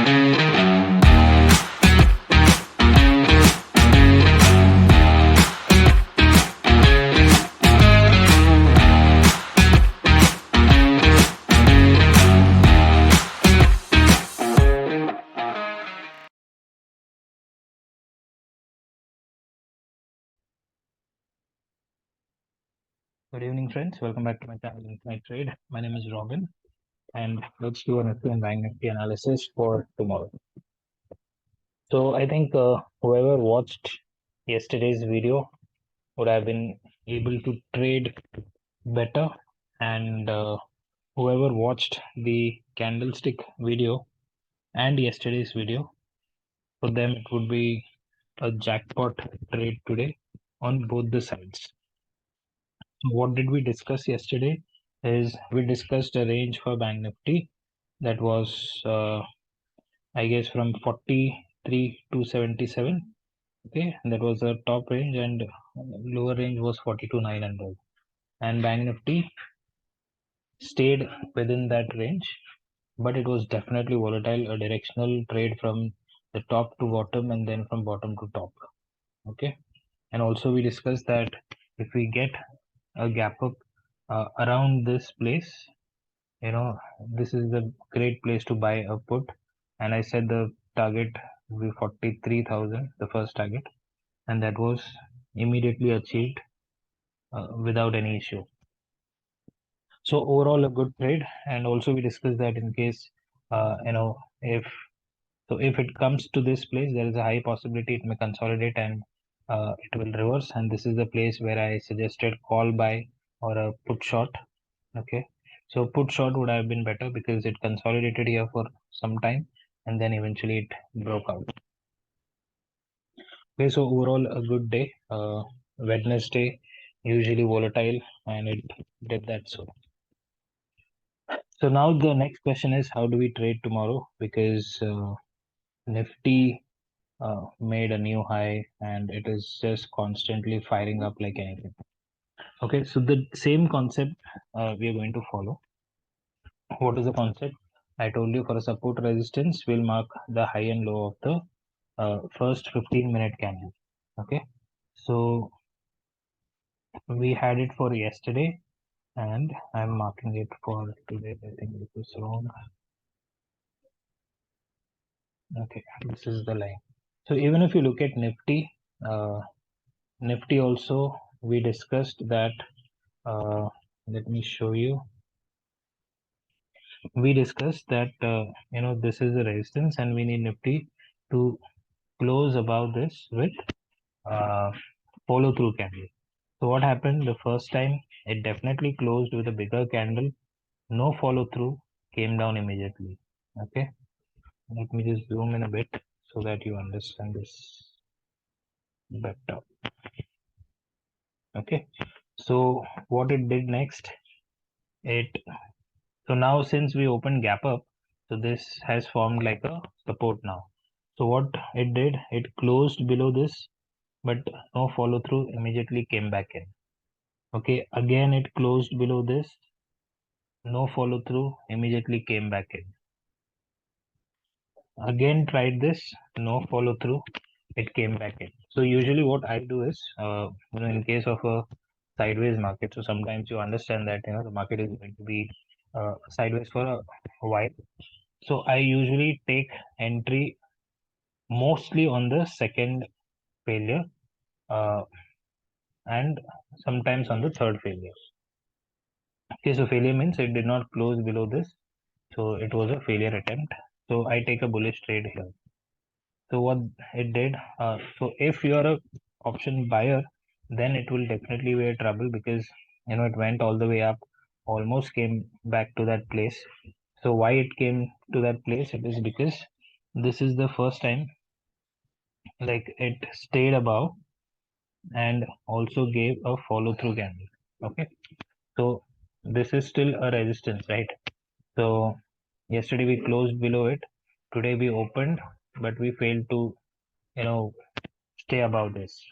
Good evening, friends. Welcome back to my channel, Intraday Trade. My name is Robin, and let's do a Nifty and Bank Nifty analysis for tomorrow. So I think whoever watched yesterday's video would have been able to trade better, and whoever watched the candlestick video and yesterday's video, for them it would be a jackpot trade today on both the sides. So what did we discuss yesterday? Is we discussed a range for Bank Nifty that was I guess from 43 to 77. Okay, that was the top range, and lower range was 40 to 900. And Bank Nifty stayed within that range, but it was definitely volatile, a directional trade from the top to bottom and then from bottom to top. Okay, and also we discussed that if we get a gap up around this place, this is the great place to buy a put. And I said the target will be 43,000, the first target, and that was immediately achieved without any issue. So overall a good trade. And also we discussed that in case if it comes to this place, there is a high possibility it may consolidate and it will reverse, and this is the place where I suggested call buy or a put short. Okay, so put short would have been better because it consolidated here for some time and then eventually it broke out. Okay, so overall a good day. Wednesday usually volatile, and it did that. So now the next question is, how do we trade tomorrow? Because Nifty made a new high and it is just constantly firing up like anything. Okay, so the same concept we are going to follow. What is the concept? I told you for a support resistance, we'll mark the high and low of the first 15-minute candle. Okay, so we had it for yesterday and I'm marking it for today. I think it was wrong. Okay, this is the line. So even if you look at Nifty, Nifty also we discussed that. Let me show you. We discussed that this is the resistance and we need Nifty to close above this with follow through candle. So what happened the first time? It definitely closed with a bigger candle, no follow through, came down immediately. Okay, let me just zoom in a bit so that you understand this better. Okay, so what it did next, so now since we opened gap up, so this has formed like a support now. So what it did, it closed below this, but no follow through, immediately came back in. Okay, again it closed below this, no follow through, immediately came back in. Again tried this, no follow through, it came back in. So usually what I do is, in case of a sideways market, so sometimes you understand that the market is going to be sideways for a while. So I usually take entry mostly on the second failure and sometimes on the third failure. Okay, so failure means it did not close below this, so it was a failure attempt. So I take a bullish trade here. So what it did, so if you are a option buyer, then it will definitely be a trouble because it went all the way up, almost came back to that place. So why it came to that place? It is because this is the first time like it stayed above and also gave a follow through candle. Okay, so this is still a resistance, right? So yesterday we closed below it, today we opened, but we failed to stay above this.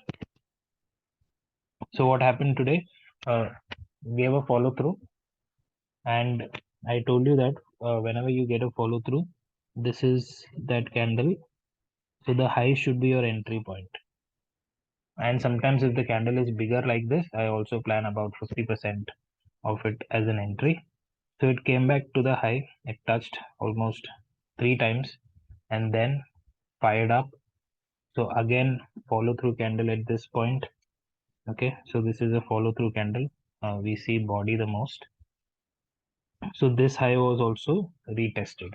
So what happened today? Gave a follow through, and I told you that whenever you get a follow through, this is that candle. So the high should be your entry point. And sometimes if the candle is bigger like this, I also plan about 50% of it as an entry. So it came back to the high, it touched almost 3 times and then fired up. So again, follow through candle at this point. Okay, so this is a follow through candle. We see body the most. So this high was also retested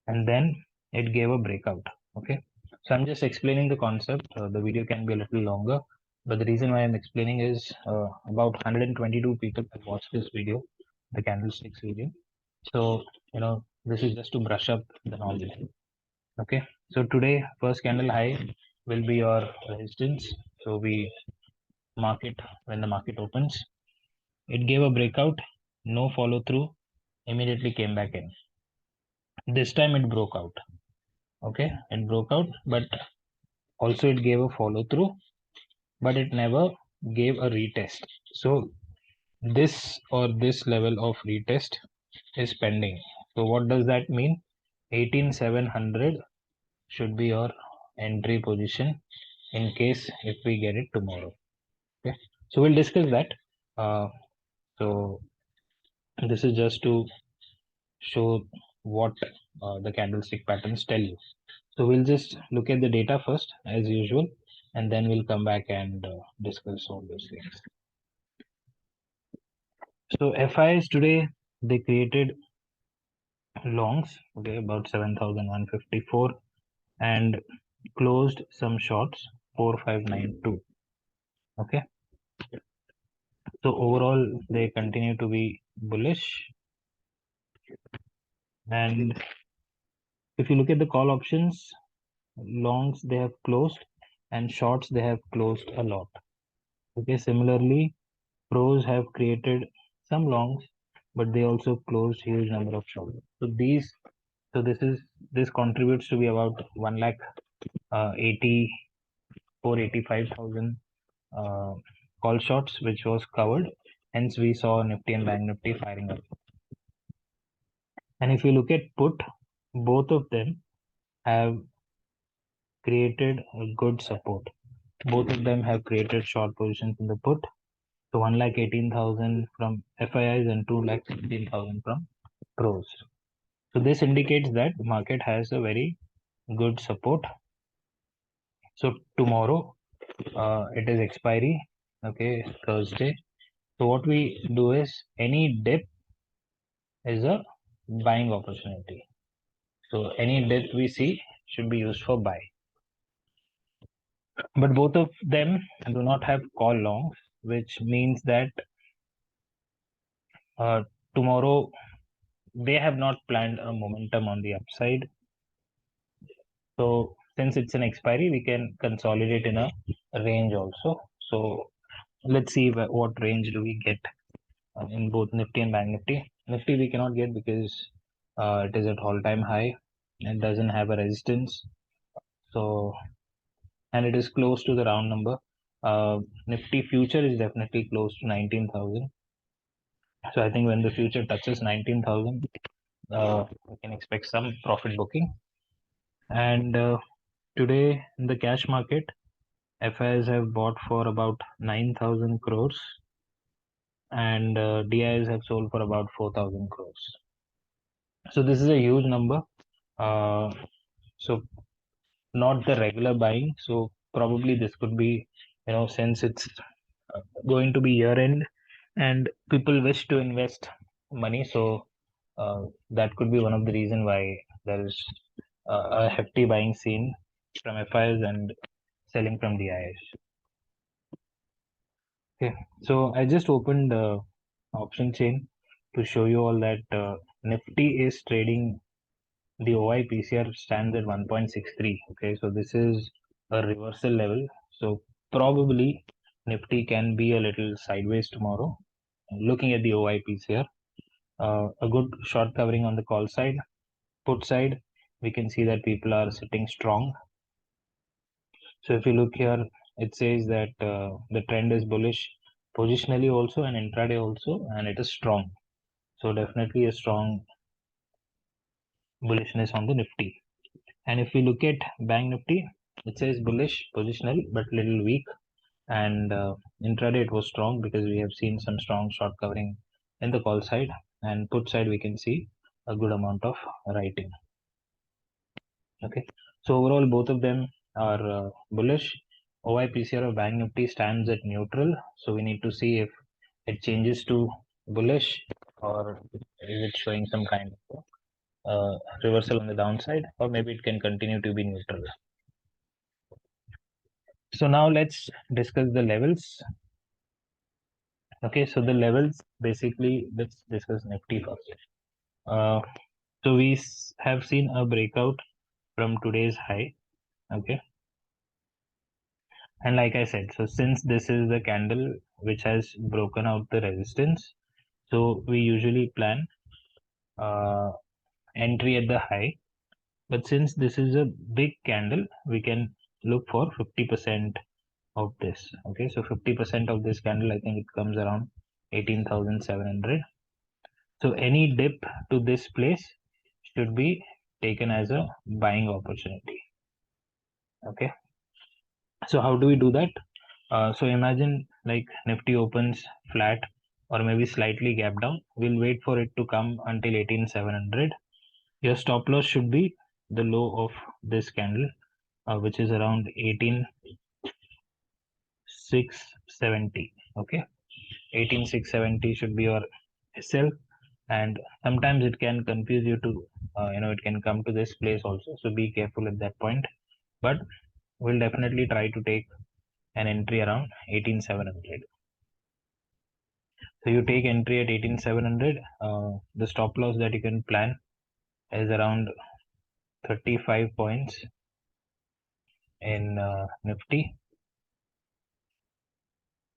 and then it gave a breakout. Okay, so I'm just explaining the concept. The video can be a little longer, but the reason why I'm explaining is about 122 people have watched this video, the candlesticks video. So this is just to brush up the knowledge. Okay, so today first candle high will be your resistance. So we mark it when the market opens. It gave a breakout, no follow through, immediately came back in. This time it broke out. Okay, it broke out, but also it gave a follow through, but it never gave a retest. So this level of retest is pending. So what does that mean? 18700 should be your entry position in case if we get it tomorrow. Okay, so we'll discuss that. So this is just to show what the candlestick patterns tell you. So we'll just look at the data first as usual, and then we'll come back and discuss all those things. So FIs today, they created longs, okay, about 7,154 and closed some shorts 4,592. Okay, so overall they continue to be bullish. And if you look at the call options, longs they have closed and shorts they have closed a lot. Okay, similarly pros have created some longs, but they also closed huge number of shorts. So this contributes to be about 1 lakh 85,000 call shots which was covered. Hence we saw Nifty and Bank Nifty firing up. And if you look at put, both of them have created a good support. Both of them have created short positions in the put. So 1,18,000 from FIIs and 2,16,000 from pros. So this indicates that the market has a very good support. So tomorrow it is expiry, okay, Thursday. So what we do is any dip is a buying opportunity. So any dip we see should be used for buy. But both of them do not have call longs, which means that tomorrow they have not planned a momentum on the upside. So since it's an expiry, we can consolidate in a range also. So let's see what range do we get in both Nifty and Bank Nifty. Nifty we cannot get because it is at all-time high. It doesn't have a resistance. So and it is close to the round number. Nifty future is definitely close to 19,000. So I think when the future touches 19,000, we can expect some profit booking. And today in the cash market, FIs have bought for about 9,000 crores and DIs have sold for about 4,000 crores. So this is a huge number. So not the regular buying. So probably this could be, since it's going to be year end and people wish to invest money. So that could be one of the reason why there is a hefty buying scene from FIs and selling from DIs. Okay, so I just opened option chain to show you all that Nifty is trading, the OI PCR stands at 1.63. Okay, so this is a reversal level. So probably Nifty can be a little sideways tomorrow. Looking at the OI PCR, a good short covering on the call side, put side, we can see that people are sitting strong. So if you look here, it says that the trend is bullish positionally also and intraday also, and it is strong. So definitely a strong bullishness on the Nifty. And if we look at Bank Nifty, it says bullish positional but little weak. And intraday it was strong because we have seen some strong short covering in the call side, and put side we can see a good amount of writing. Okay, so overall both of them are bullish. OIPCR of Bank Nifty stands at neutral, so we need to see if it changes to bullish or is it showing some kind of reversal on the downside, or maybe it can continue to be neutral. So now let's discuss the levels. Okay, so the levels, basically let's discuss Nifty first. So we have seen a breakout from today's high. Okay, and like I said, so since this is the candle which has broken out the resistance, so we usually plan entry at the high. But since this is a big candle, we can look for 50% of this. Okay, so 50% of this candle, I think it comes around 18,700. So any dip to this place should be taken as a buying opportunity. Okay, so how do we do that? So imagine like Nifty opens flat or maybe slightly gap down. We'll wait for it to come until 18,700. Your stop loss should be the low of this candle, which is around 18,670. Okay, 18,670 should be your SL, and sometimes it can confuse you to it can come to this place also, so be careful at that point. But we'll definitely try to take an entry around 18,700. So you take entry at 18,700. The stop loss that you can plan is around 35 points in Nifty.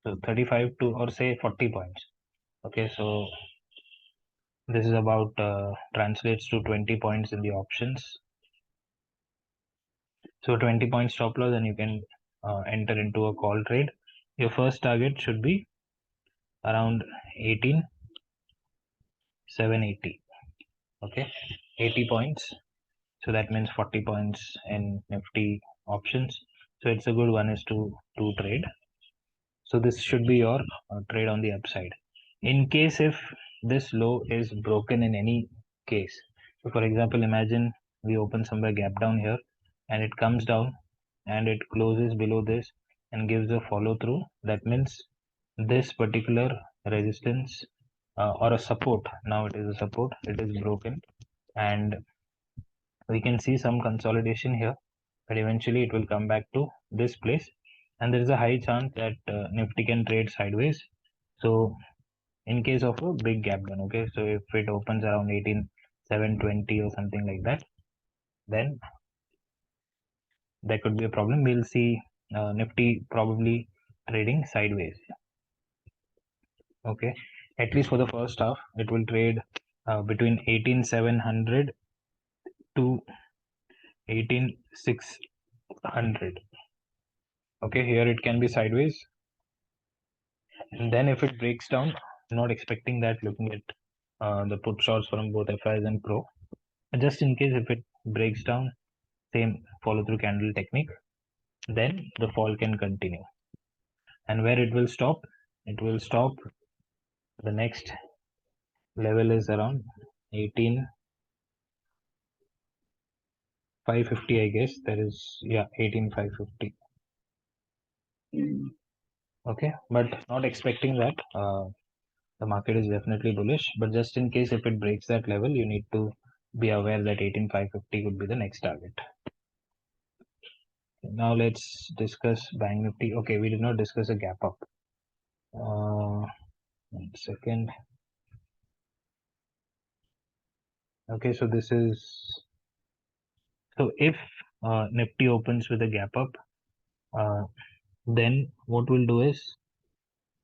So 35 to, or say 40 points. Okay, so this is about translates to 20 points in the options. So 20 point stop loss, and you can enter into a call trade. Your first target should be around 18,780. Okay, 80 points. So that means 40 points in Nifty options. So it's a good one is to trade. So this should be your trade on the upside. In case if this low is broken in any case, so for example, imagine we open somewhere gap down here and it comes down and it closes below this and gives a follow through. That means this particular resistance or a support, now it is a support, it is broken, and we can see some consolidation here, but eventually it will come back to this place, and there is a high chance that Nifty can trade sideways. So in case of a big gap down, okay, so if it opens around 18,720 or something like that, then there could be a problem. We'll see Nifty probably trading sideways. Okay, at least for the first half it will trade between 18,700 to 18,600. Okay, here it can be sideways, and then if it breaks down, not expecting that, looking at the put shorts from both FIs and Pro, just in case if it breaks down, same follow through candle technique, then the fall can continue. And where it will stop, the next level is around 18,550, I guess. That is, yeah, 18,550. Okay, but not expecting that. The market is definitely bullish, but just in case if it breaks that level, you need to be aware that 18,550 could be the next target. Now let's discuss Bank Nifty. Okay, we did not discuss a gap up. 1 second. Okay, so this is, so if Nifty opens with a gap up, then what we'll do is,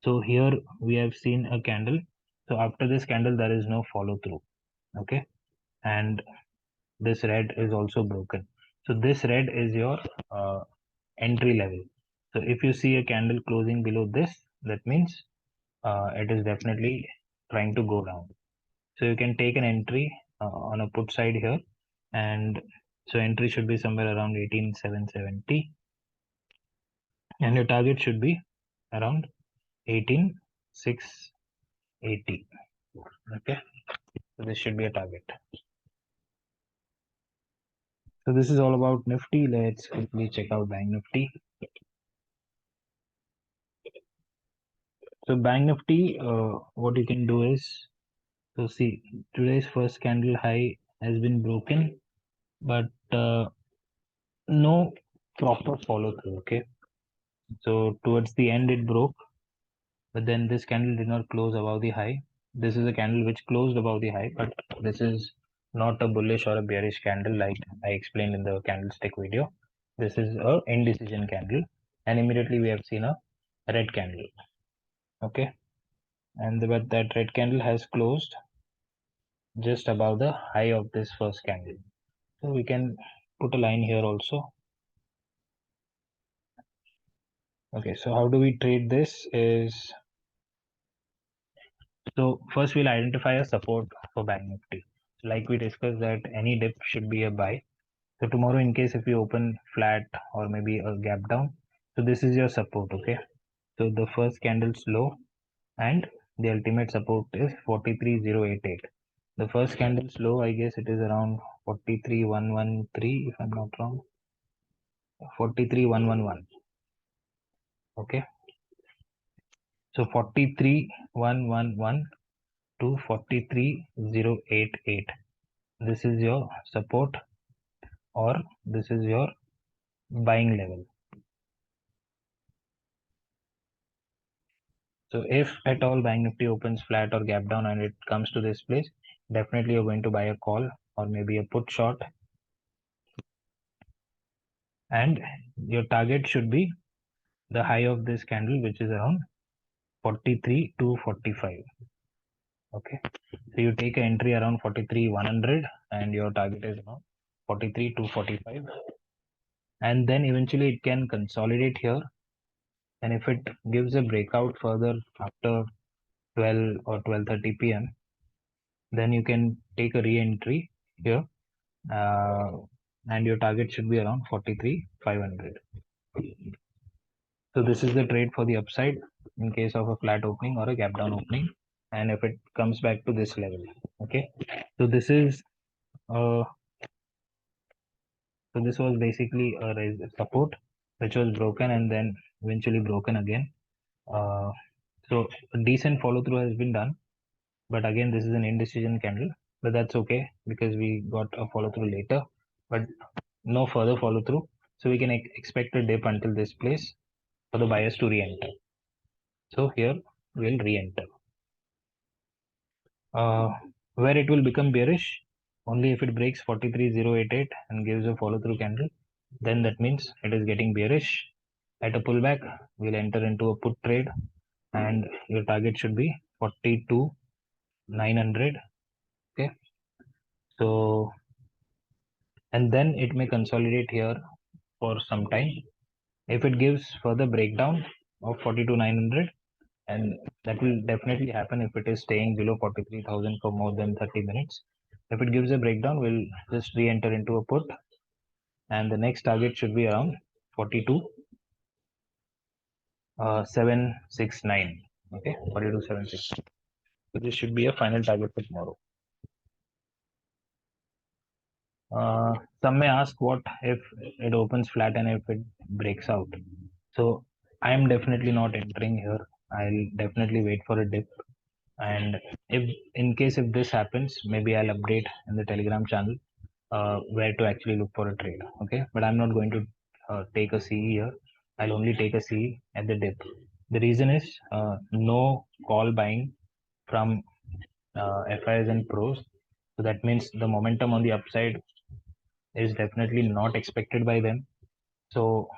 so here we have seen a candle. So after this candle, there is no follow through. Okay, and this red is also broken. So this red is your entry level. So if you see a candle closing below this, that means it is definitely trying to go down. So you can take an entry on a put side here, and so entry should be somewhere around 18,770, and your target should be around 18,680. Okay, so this should be a target. So this is all about Nifty. Let's quickly check out Bank Nifty. So Bank Nifty, what you can do is, so see, today's first candle high has been broken, but no proper follow through. Okay, so towards the end it broke, but then this candle did not close above the high. This is a candle which closed above the high, but this is not a bullish or a bearish candle like I explained in the candlestick video. This is a indecision candle, and immediately we have seen a red candle. Okay, and but that red candle has closed just above the high of this first candle. So we can put a line here also. Okay, so how do we trade this is, so first we'll identify a support for Bank Nifty. So like we discussed that any dip should be a buy. So tomorrow in case if we open flat or maybe a gap down, so this is your support. Okay, so the first candle's low and the ultimate support is 43,088. The first candle's low, I guess it is around 43,113 if I'm not wrong. 43,111. Okay, so 43,111 to 43,088. This is your support or this is your buying level. So if at all Bank Nifty opens flat or gap down and it comes to this place, definitely you're going to buy a call or maybe a put short, and your target should be the high of this candle, which is around 43 to 45. Okay, so you take an entry around 43,100 and your target is around 43 to 45, and then eventually it can consolidate here, and if it gives a breakout further after 12 or 12:30 p.m., then you can take a re-entry here, and your target should be around 43,500. So this is the trade for the upside in case of a flat opening or a gap down opening, and if it comes back to this level. Okay, so this is uh, so this was basically a support which was broken and then eventually broken again. So a decent follow through has been done, but again this is an indecision candle, but that's okay because we got a follow through later, but no further follow through, so we can expect a dip until this place for the buyers to re-enter. So here we'll re-enter, where it will become bearish only if it breaks 43,088 and gives a follow through candle, then that means it is getting bearish. At a pullback we'll enter into a put trade and your target should be 42,900. Okay, so and then it may consolidate here for some time. If it gives further breakdown of 42,900, and that will definitely happen if it is staying below 43,000 for more than 30 minutes. If it gives a breakdown, we'll just re-enter into a put, and the next target should be around 42,769. Okay, 42,769. So this should be a final target for tomorrow. Some may ask, what if it opens flat and if it breaks out? So I am definitely not entering here. I'll definitely wait for a dip, and if in case if this happens, maybe I'll update in the Telegram channel where to actually look for a trade. Okay, but I'm not going to take a CE here. I'll only take a CE at the dip. The reason is no call buying from FIs and pros, so that means the momentum on the upside is definitely not expected by them. So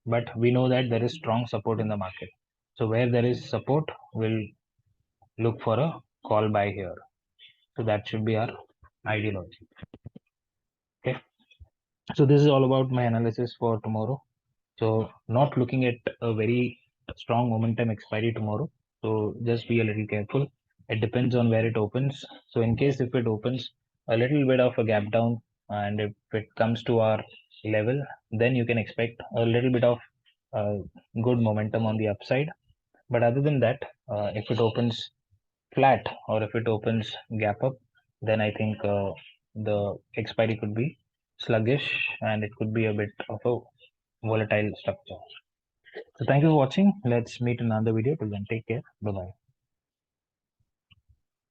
but we know that there is strong support in the market, so where there is support we'll look for a call buy here. So that should be our ideology. Okay, so this is all about my analysis for tomorrow. So not looking at a very strong momentum expiry tomorrow, so just be a little careful. It depends on where it opens. So in case if it opens a little bit of a gap down and if it comes to our level, then you can expect a little bit of good momentum on the upside. But other than that, if it opens flat or if it opens gap up, then I think the expiry could be sluggish and it could be a bit of a volatile structure. So thank you for watching. Let's meet in another video. Till then, take care. Bye bye.